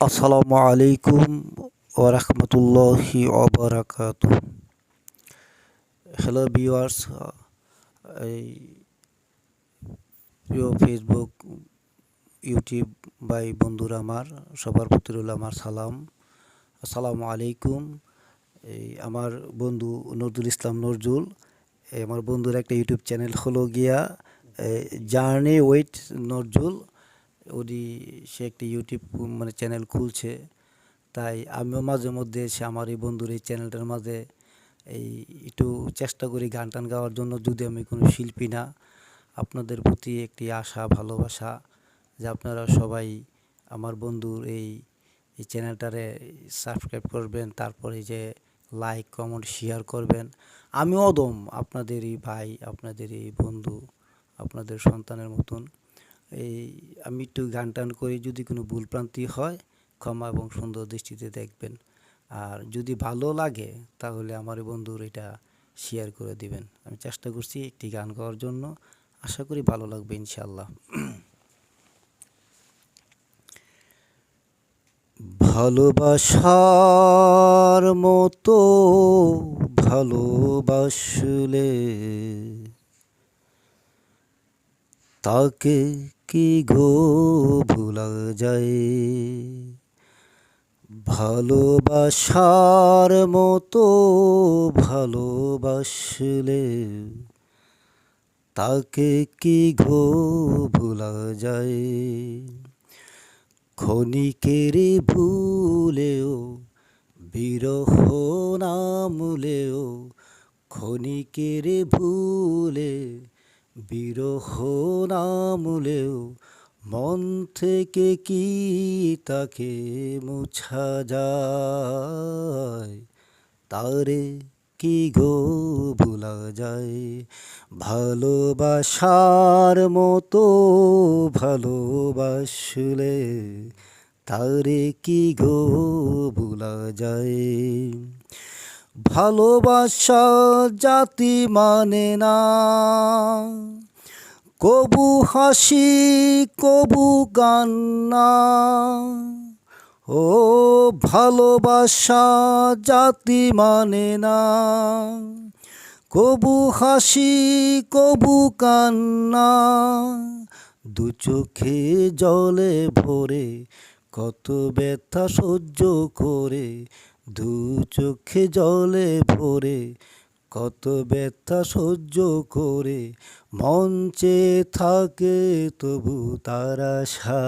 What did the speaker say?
আসসালামু আলাইকুম ওয়া রাহমাতুল্লাহি ওয়া বারাকাতুহু। হ্যালো ভিউয়ার্স, এই প্রিয় ফেসবুক, ইউটিউব ভাই বন্ধুরা আমার সবার প্রতি রইল আমার সালাম। আসসালামু আলাইকুম। আমার বন্ধু নজরুল ইসলাম নজরুল, আমার বন্ধুর একটা ইউটিউব চ্যানেল হলো গিয়া জার্নি উইথ নজরুল। উনি সে একটা ইউটিউব চ্যানেল খুলছে। তাই আমিও মাঝে মধ্যে এসে আমার এই বন্ধুর এই চ্যানেলটার মাঝে এই একটু চেষ্টা করি গান টান গাওয়ার জন্য, যদি আমি কোনো শিল্পী না। আপনাদের প্রতি একটি আশা ভালোবাসা যে আপনারা সবাই আমার বন্ধুর এই চ্যানেলটারে সাবস্ক্রাইব করবেন, তারপরে যে লাইক কমেন্ট শেয়ার করবেন। আমিও অদম আপনাদেরই ভাই, আপনাদেরই বন্ধু, আপনাদের সন্তানের মতন। এই আমি একটু গান টান করি, যদি কোনো ভুলভ্রান্তি হয় ক্ষমা এবং সুন্দর দৃষ্টিতে দেখবেন। আর যদি ভালো লাগে তাহলে আমার এই বন্ধুর এটা শেয়ার করে দিবেন। আমি চেষ্টা করছি একটি গান গাওয়ার জন্য, আশা করি ভালো লাগবে ইনশাল্লাহ। ভালোবাসার মতো ভালোবাসলে তাকে কি গো ভোলা যায়? ভালোবাসার মতো ভালোবাসলে তাকে কি গো ভোলা যায়? ক্ষণিকের ভুলেও বিরহ নামলেও, ক্ষণিকের ভুলে বিরহ নামলেও মন থেকে কি তাকে মুছা যায়? তারে কি গো ভোলা যায়? ভালোবাসার মতো ভালোবাসলে তারে কি গো ভোলা যায়? ভালোবাসা জাতি মানে না, কবু হাসি কবু কান্না। ও ভালোবাসা জাতি মানে না, কবু হাসি কবু কান্না। দু চোখে জলে ভরে কত ব্যথা সহ্য করে, দু চোখে জলে ভরে কত ব্যথা সহ্য করে মঞ্চে থাকে তবু তার আশা।